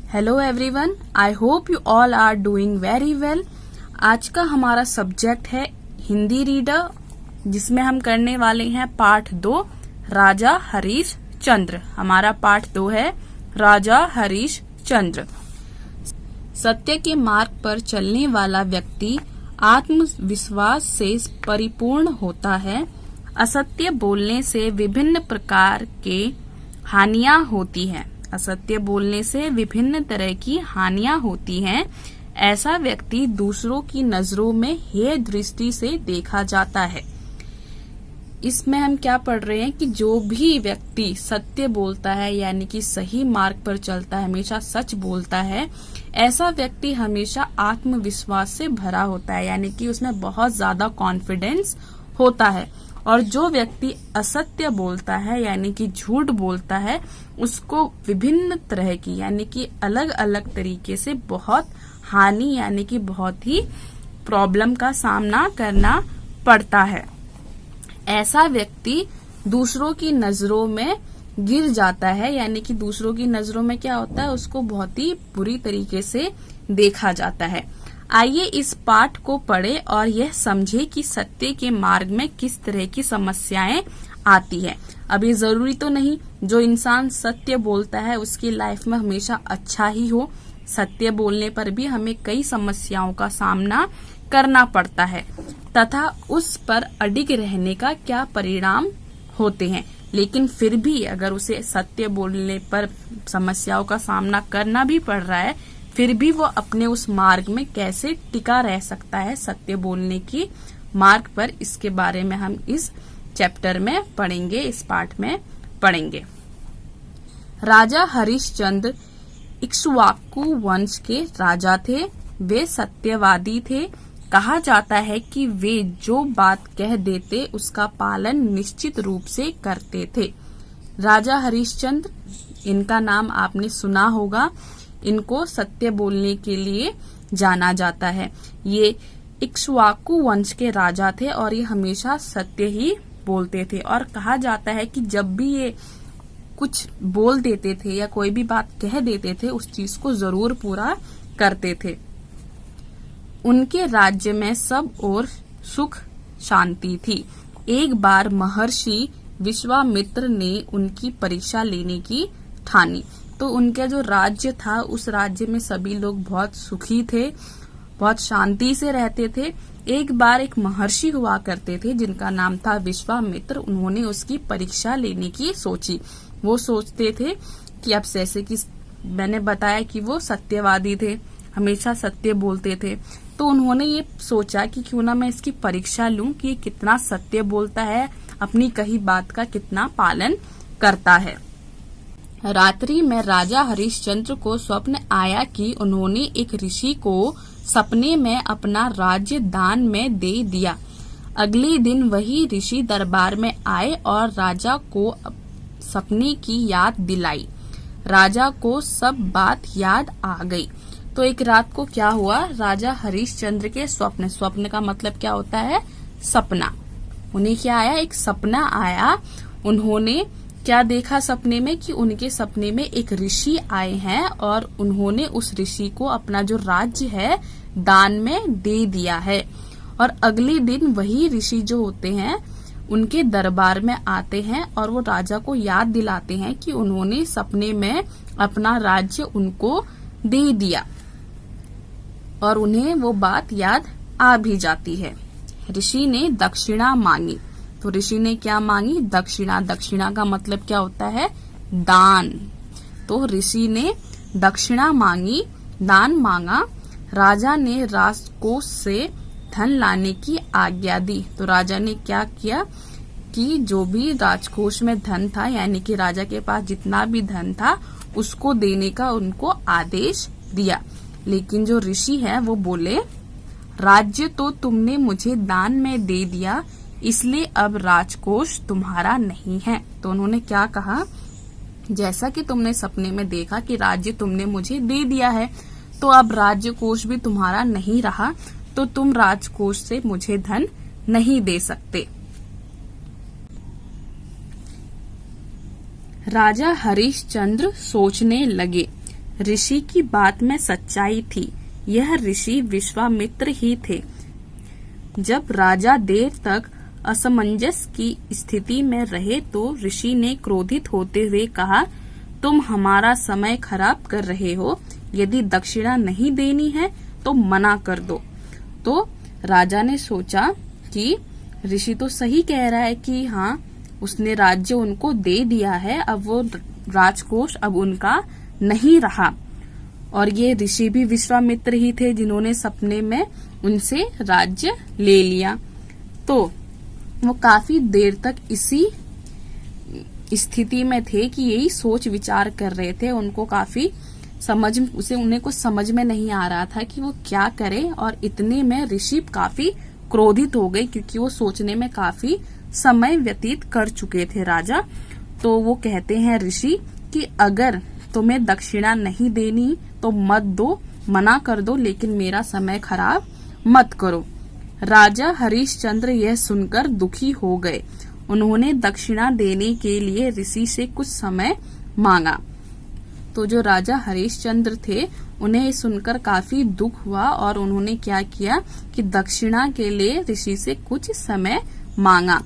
Hello everyone, I hope you all are doing very well. आज का हमारा subject है हिंदी रीडर, जिसमें हम करने वाले हैं पाठ 2 राजा हरीश चंद्र। हमारा पाठ 2 है राजा हरीश चंद्र। सत्य के मार्ग पर चलने वाला व्यक्ति आत्मविश्वास से परिपूर्ण होता है। असत्य बोलने से विभिन्न प्रकार के हानियां होती हैं। असत्य बोलने से विभिन्न तरह की हानियां होती हैं। ऐसा व्यक्ति दूसरों की नजरों में हेय दृष्टि से देखा जाता है। इसमें हम क्या पढ़ रहे हैं कि जो भी व्यक्ति सत्य बोलता है, यानी कि सही मार्ग पर चलता है, हमेशा सच बोलता है, ऐसा व्यक्ति हमेशा आत्मविश्वास से भरा होता है, यानी कि उसमें बहुत ज्यादा कॉन्फिडेंस होता है। और जो व्यक्ति असत्य बोलता है, यानी कि झूठ बोलता है, उसको विभिन्न तरह की, यानी कि अलग अलग तरीके से बहुत हानि, यानी कि बहुत ही प्रॉब्लम का सामना करना पड़ता है। ऐसा व्यक्ति दूसरों की नजरों में गिर जाता है, यानी कि दूसरों की नजरों में क्या होता है, उसको बहुत ही बुरी तरीके से देखा जाता है। आइए इस पाठ को पढ़ें और यह समझे कि सत्य के मार्ग में किस तरह की समस्याएं आती है। अब ये जरूरी तो नहीं जो इंसान सत्य बोलता है उसकी लाइफ में हमेशा अच्छा ही हो। सत्य बोलने पर भी हमें कई समस्याओं का सामना करना पड़ता है तथा उस पर अडिग रहने का क्या परिणाम होते हैं। लेकिन फिर भी अगर उसे सत्य बोलने पर समस्याओं का सामना करना भी पड़ रहा है, फिर भी वो अपने उस मार्ग में कैसे टिका रह सकता है सत्य बोलने की मार्ग पर, इसके बारे में हम इस चैप्टर में पढ़ेंगे, इस पाठ में पढ़ेंगे। राजा हरिश्चंद्र इक्ष्वाकु वंश के राजा थे। वे सत्यवादी थे। कहा जाता है कि वे जो बात कह देते उसका पालन निश्चित रूप से करते थे। राजा हरिश्चंद्र, इनका नाम आपने सुना होगा। इनको सत्य बोलने के लिए जाना जाता है। ये इक्ष्वाकु वंश के राजा थे और ये हमेशा सत्य ही बोलते थे। और कहा जाता है कि जब भी ये कुछ बोल देते थे या कोई भी बात कह देते थे, उस चीज को जरूर पूरा करते थे। उनके राज्य में सब ओर सुख शांति थी। एक बार महर्षि विश्वामित्र ने उनकी परीक्षा लेने की ठानी। तो उनका जो राज्य था, उस राज्य में सभी लोग बहुत सुखी थे, बहुत शांति से रहते थे। एक बार एक महर्षि हुआ करते थे जिनका नाम था विश्वामित्र। उन्होंने उसकी परीक्षा लेने की सोची। वो सोचते थे कि अब जैसे कि मैंने बताया कि वो सत्यवादी थे, हमेशा सत्य बोलते थे, तो उन्होंने ये सोचा कि क्यों ना मैं इसकी परीक्षा लूं कि ये कितना सत्य बोलता है, अपनी कही बात का कितना पालन करता है। रात्रि में राजा हरिश्चंद्र को स्वप्न आया कि उन्होंने एक ऋषि को सपने में अपना राज्य दान में दे दिया। अगले दिन वही ऋषि दरबार में आए और राजा को सपने की याद दिलाई। राजा को सब बात याद आ गई। तो एक रात को क्या हुआ, राजा हरिश्चंद्र के स्वप्न का मतलब क्या होता है, सपना। उन्हें क्या आया, एक सपना आया। उन्होंने क्या देखा सपने में कि उनके सपने में एक ऋषि आए हैं और उन्होंने उस ऋषि को अपना जो राज्य है दान में दे दिया है। और अगले दिन वही ऋषि जो होते हैं उनके दरबार में आते हैं और वो राजा को याद दिलाते हैं कि उन्होंने सपने में अपना राज्य उनको दे दिया और उन्हें वो बात याद आ भी जाती है। ऋषि ने दक्षिणा मांगी। तो ऋषि ने क्या मांगी, दक्षिणा। दक्षिणा का मतलब क्या होता है, दान। तो ऋषि ने दक्षिणा मांगी, दान मांगा। राजा ने राजकोष से धन लाने की आज्ञा दी। तो राजा ने क्या किया कि जो भी राजकोष में धन था, यानी कि राजा के पास जितना भी धन था, उसको देने का उनको आदेश दिया। लेकिन जो ऋषि है वो बोले, राज्य तो तुमने मुझे दान में दे दिया, इसलिए अब राजकोष तुम्हारा नहीं है। तो उन्होंने क्या कहा, जैसा कि तुमने सपने में देखा कि राज्य तुमने मुझे दे दिया है, तो अब राज्य कोष भी तुम्हारा नहीं रहा, तो तुम राजकोष से मुझे धन नहीं दे सकते। राजा हरिश्चंद्र सोचने लगे। ऋषि की बात में सच्चाई थी। यह ऋषि विश्वामित्र ही थे। जब राजा देर तक असमंजस की स्थिति में रहे तो ऋषि ने क्रोधित होते हुए कहा, तुम हमारा समय खराब कर रहे हो। यदि दक्षिणा नहीं देनी है तो मना कर दो। तो राजा ने सोचा कि ऋषि तो सही कह रहा है कि हाँ, उसने राज्य उनको दे दिया है, अब वो राजकोष अब उनका नहीं रहा। और ये ऋषि भी विश्वामित्र ही थे जिन्होंने सपने में उनसे राज्य ले लिया। तो वो काफी देर तक इसी स्थिति में थे कि यही सोच विचार कर रहे थे। उनको काफी उन्हें कुछ समझ में नहीं आ रहा था कि वो क्या करें। और इतने में ऋषि काफी क्रोधित हो गए क्योंकि वो सोचने में काफी समय व्यतीत कर चुके थे राजा। तो वो कहते हैं ऋषि कि अगर तुम्हें दक्षिणा नहीं देनी तो मत दो, मना कर दो, लेकिन मेरा समय खराब मत करो। राजा हरिश्चंद्र यह सुनकर दुखी हो गए। उन्होंने दक्षिणा देने के लिए ऋषि से कुछ समय मांगा। तो जो राजा हरिश्चंद्र थे उन्हें सुनकर काफी दुख हुआ और उन्होंने क्या किया कि दक्षिणा के लिए ऋषि से कुछ समय मांगा।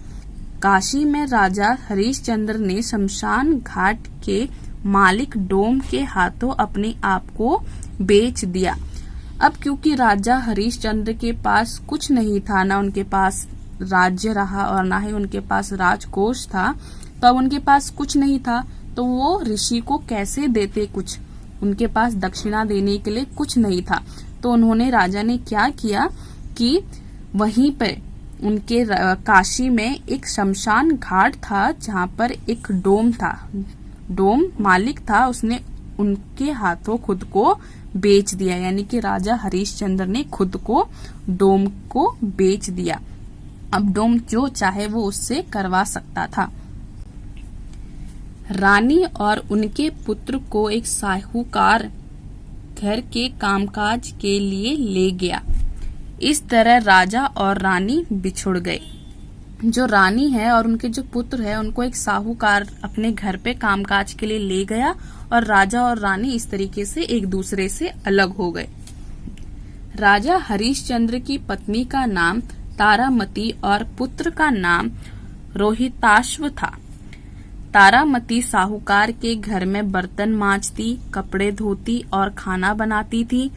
काशी में राजा हरिश्चंद्र ने शमशान घाट के मालिक डोम के हाथों अपने आप को बेच दिया। अब क्योंकि राजा हरिश्चंद्र के पास कुछ नहीं था, ना उनके पास राज्य रहा और ना ही उनके पास राजकोष था, तो अब उनके पास कुछ नहीं था तो वो ऋषि को कैसे देते कुछ। उनके पास दक्षिणा देने के लिए कुछ नहीं था। तो उन्होंने राजा ने क्या किया कि वहीं पे उनके काशी में एक शमशान घाट था जहाँ पर एक डोम था, डोम मालिक था, उसने उनके हाथों खुद को बेच दिया। यानी कि राजा हरिश्चंद्र ने खुद को डोम को बेच दिया। अब डोम जो चाहे वो उससे करवा सकता था। रानी और उनके पुत्र को एक साहूकार घर के कामकाज के लिए ले गया। इस तरह राजा और रानी बिछुड़ गए। जो रानी है और उनके जो पुत्र है उनको एक साहूकार अपने घर पे कामकाज के लिए ले गया और राजा और रानी इस तरीके से एक दूसरे से अलग हो गए। राजा हरिश्चंद्र की पत्नी का नाम तारामती और पुत्र का नाम रोहिताश्व था। तारामती साहूकार के घर में बर्तन मांजती, कपड़े धोती और खाना बनाती थी।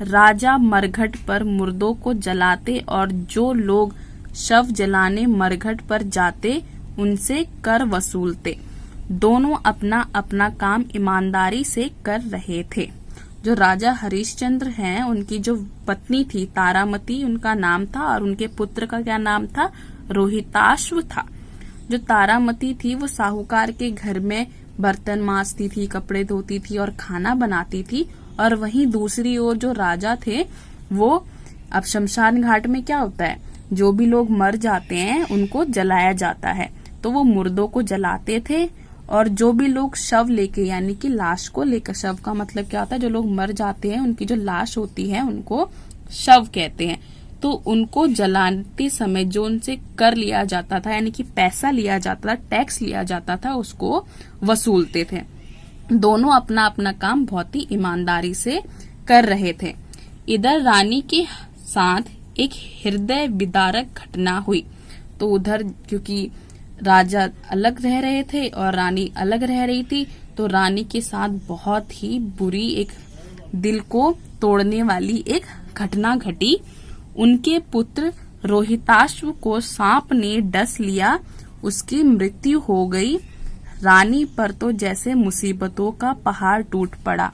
राजा मरघट पर मुर्दों को जलाते और जो लोग शव जलाने मरघट पर जाते उनसे कर वसूलते। दोनों अपना अपना काम ईमानदारी से कर रहे थे। जो राजा हरिश्चंद्र हैं उनकी जो पत्नी थी तारामती उनका नाम था और उनके पुत्र का क्या नाम था, रोहिताश्व था। जो तारामती थी वो साहूकार के घर में बर्तन मांजती थी, कपड़े धोती थी और खाना बनाती थी। और वहीं दूसरी ओर जो राजा थे वो, अब शमशान घाट में क्या होता है, जो भी लोग मर जाते हैं उनको जलाया जाता है, तो वो मुर्दों को जलाते थे। और जो भी लोग शव लेके, यानी कि लाश को लेकर, शव का मतलब क्या होता है, जो लोग मर जाते हैं उनकी जो लाश होती है उनको शव कहते हैं। तो उनको जलाते समय जो उनसे कर लिया जाता था, यानी कि पैसा लिया जाता था, टैक्स लिया जाता था, उसको वसूलते थे। दोनों अपना अपना काम बहुत ही ईमानदारी से कर रहे थे। इधर रानी के साथ एक हृदय विदारक घटना हुई। तो उधर क्योंकि राजा अलग रह रहे थे और रानी अलग रह रही थी, तो रानी के साथ बहुत ही बुरी, एक दिल को तोड़ने वाली एक घटना घटी। उनके पुत्र रोहिताश्व को सांप ने डस लिया, उसकी मृत्यु हो गई। रानी पर तो जैसे मुसीबतों का पहाड़ टूट पड़ा।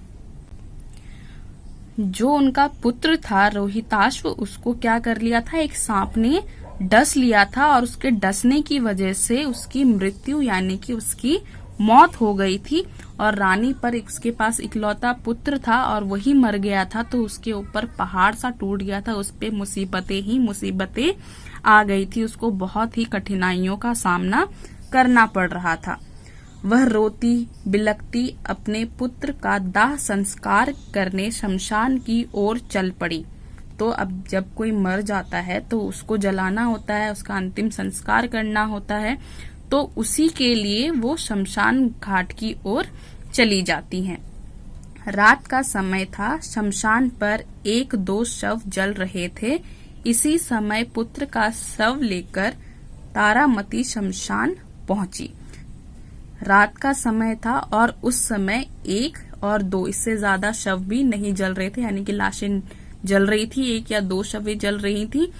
जो उनका पुत्र था रोहिताश्व, उसको क्या कर लिया था, एक सांप ने डस लिया था और उसके डसने की वजह से उसकी मृत्यु यानी कि उसकी मौत हो गई थी। और रानी पर उसके पास इकलौता पुत्र था और वही मर गया था, तो उसके ऊपर पहाड़ सा टूट गया था, उस पे मुसीबतें ही मुसीबतें आ गई थी। उसको बहुत ही कठिनाइयों का सामना करना पड़ रहा था। वह रोती बिलखती अपने पुत्र का दाह संस्कार करने शमशान की ओर चल पड़ी। तो अब जब कोई मर जाता है तो उसको जलाना होता है, उसका अंतिम संस्कार करना होता है, तो उसी के लिए वो शमशान घाट की ओर चली जाती हैं। रात का समय था, शमशान पर 1-2 शव जल रहे थे। इसी समय पुत्र का शव लेकर तारामती शमशान पहुंची। रात का समय था और उस समय 1 और 2, इससे ज्यादा शव भी नहीं जल रहे थे, यानी कि लाशें जल रही थी, 1 या 2 शवें जल रही थी।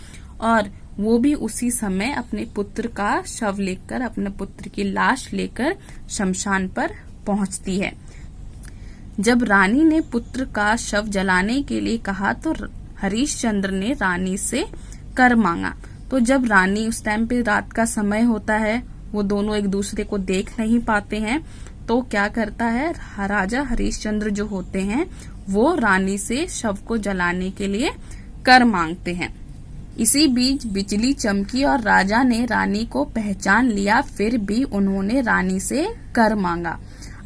और वो भी उसी समय अपने पुत्र का शव लेकर, अपने पुत्र की लाश लेकर शमशान पर पहुंचती है। जब रानी ने पुत्र का शव जलाने के लिए कहा तो हरिश्चंद्र ने रानी से कर मांगा। तो जब रानी, उस टाइम पे रात का समय होता है, वो दोनों एक दूसरे को देख नहीं पाते हैं, तो क्या करता है, राजा हरिश्चंद्र जो होते हैं वो रानी से शव को जलाने के लिए कर मांगते हैं। इसी बीच बिजली चमकी और राजा ने रानी को पहचान लिया, फिर भी उन्होंने रानी से कर मांगा।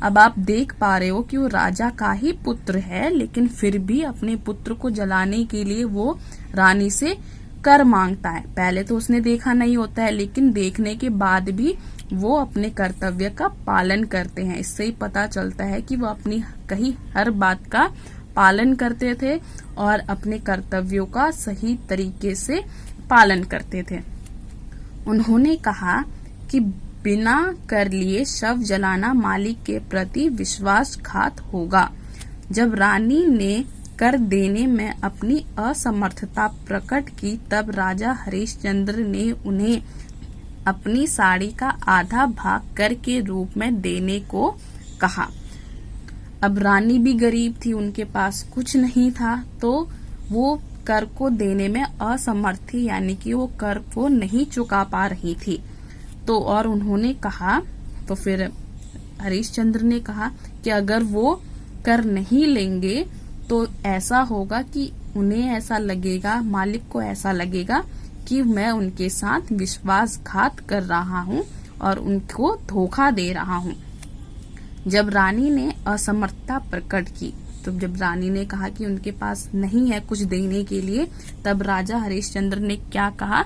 अब आप देख पा रहे हो कि वो राजा का ही पुत्र है, लेकिन फिर भी अपने पुत्र को जलाने के लिए वो रानी से कर मांगता है। पहले तो उसने देखा नहीं होता है, लेकिन देखने के बाद भी वो अपने कर्तव्य का पालन करते हैं। इससे ही पता चलता है कि वो अपनी कही हर बात का पालन करते थे और अपने कर्तव्यों का सही तरीके से पालन करते थे। उन्होंने कहा कि बिना कर लिए शव जलाना मालिक के प्रति विश्वासघात होगा। जब रानी ने कर देने में अपनी असमर्थता प्रकट की, तब राजा हरिश्चंद्र ने उन्हें अपनी साड़ी का आधा भाग कर के रूप में देने को कहा। अब रानी भी गरीब थी, उनके पास कुछ नहीं था, तो वो कर को देने में असमर्थ थी, यानी कि वो कर को नहीं चुका पा रही थी। तो और उन्होंने कहा, तो फिर हरिश्चंद्र ने कहा कि अगर वो कर नहीं लेंगे तो ऐसा होगा कि उन्हें ऐसा लगेगा, मालिक को ऐसा लगेगा कि मैं उनके साथ विश्वासघात कर रहा हूँ और उनको धोखा दे रहा हूँ। जब रानी ने असमर्थता प्रकट की, तो जब रानी ने कहा कि उनके पास नहीं है कुछ देने के लिए, तब राजा हरिश्चंद्र ने क्या कहा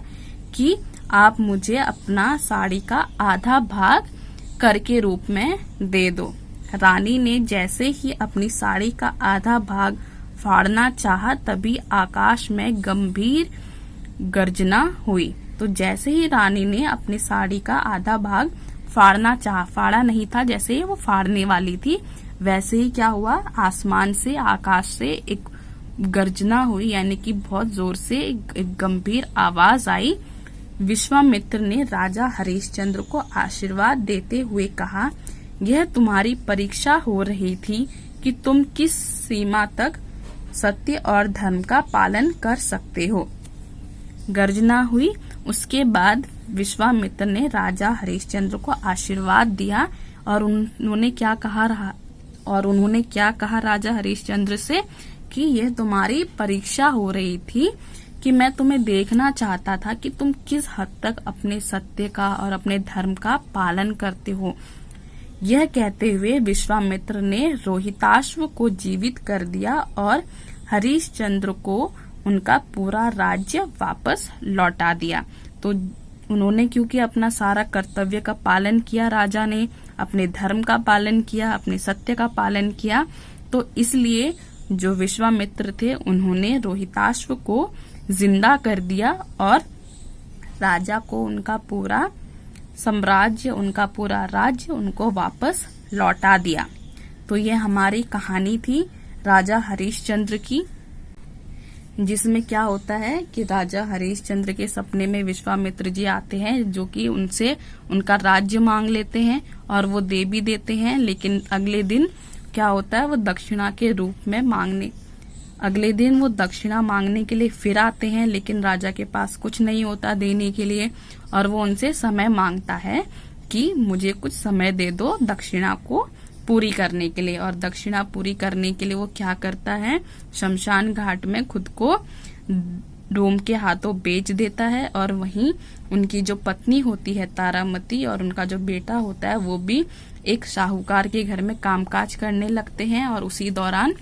कि आप मुझे अपना साड़ी का आधा भाग कर के रूप में दे दो। रानी ने जैसे ही अपनी साड़ी का आधा भाग फाड़ना चाहा, तभी आकाश में गंभीर गर्जना हुई। तो जैसे ही रानी ने अपनी साड़ी का आधा भाग फाड़ना चाहा, फाड़ा नहीं था, जैसे ही वो फाड़ने वाली थी, वैसे ही क्या हुआ, आसमान से, आकाश से एक गर्जना हुई, यानी कि बहुत जोर से एक गंभीर आवाज आई। विश्वामित्र ने राजा हरिश्चंद्र को आशीर्वाद देते हुए कहा, यह तुम्हारी परीक्षा हो रही थी कि तुम किस सीमा तक सत्य और धर्म का पालन कर सकते हो। गर्जना हुई। उसके बाद विश्वामित्र ने राजा हरिश्चंद्र को आशीर्वाद दिया और उन्होंने क्या कहा राजा हरिश्चंद्र से कि यह तुम्हारी परीक्षा हो रही थी कि मैं तुम्हें देखना चाहता था कि तुम किस हद तक अपने सत्य का और अपने धर्म का पालन करते हो। यह कहते हुए विश्वामित्र ने रोहिताश्व को जीवित कर दिया और हरिश्चंद्र को उनका पूरा राज्य वापस लौटा दिया। तो उन्होंने क्योंकि अपना सारा कर्तव्य का पालन किया, राजा ने अपने धर्म का पालन किया, अपने सत्य का पालन किया, तो इसलिए जो विश्वामित्र थे उन्होंने रोहिताश्व को जिंदा कर दिया और राजा को उनका पूरा साम्राज्य, उनका पूरा राज्य उनको वापस लौटा दिया। तो ये हमारी कहानी थी राजा हरिश्चंद्र की, जिसमें क्या होता है कि राजा हरिश्चंद्र के सपने में विश्वामित्र जी आते हैं, जो कि उनसे उनका राज्य मांग लेते हैं और वो दे भी देते हैं। लेकिन अगले दिन क्या होता है, वो दक्षिणा के रूप में अगले दिन वो दक्षिणा मांगने के लिए फिर आते हैं, लेकिन राजा के पास कुछ नहीं होता देने के लिए और वो उनसे समय मांगता है कि मुझे कुछ समय दे दो दक्षिणा को पूरी करने के लिए। और दक्षिणा पूरी करने के लिए वो क्या करता है, शमशान घाट में खुद को डोम के हाथों बेच देता है और वहीं उनकी जो पत्नी होती है तारामती और उनका जो बेटा होता है वो भी एक साहूकार के घर में कामकाज करने लगते हैं। और उसी दौरान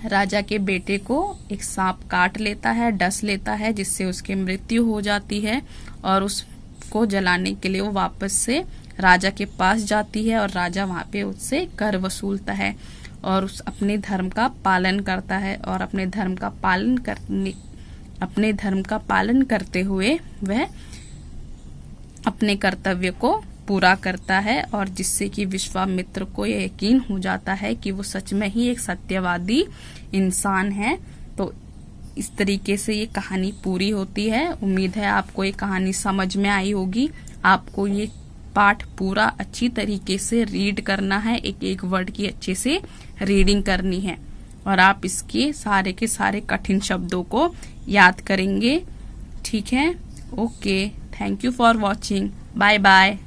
राजा के बेटे को एक सांप काट लेता है, डस लेता है, जिससे उसकी मृत्यु हो जाती है और उसको जलाने के लिए वो वापस से राजा के पास जाती है और राजा वहां पे उससे कर वसूलता है और उस अपने धर्म का पालन करता है और अपने धर्म का पालन करते हुए वह अपने कर्तव्य को पूरा करता है और जिससे कि विश्वामित्र को यह यकीन हो जाता है कि वो सच में ही एक सत्यवादी इंसान है। तो इस तरीके से ये कहानी पूरी होती है। उम्मीद है आपको ये कहानी समझ में आई होगी। आपको ये पाठ पूरा अच्छी तरीके से रीड करना है, एक एक वर्ड की अच्छे से रीडिंग करनी है और आप इसके सारे के सारे कठिन शब्दों को याद करेंगे। ठीक है, okay, thank you for watching, bye bye.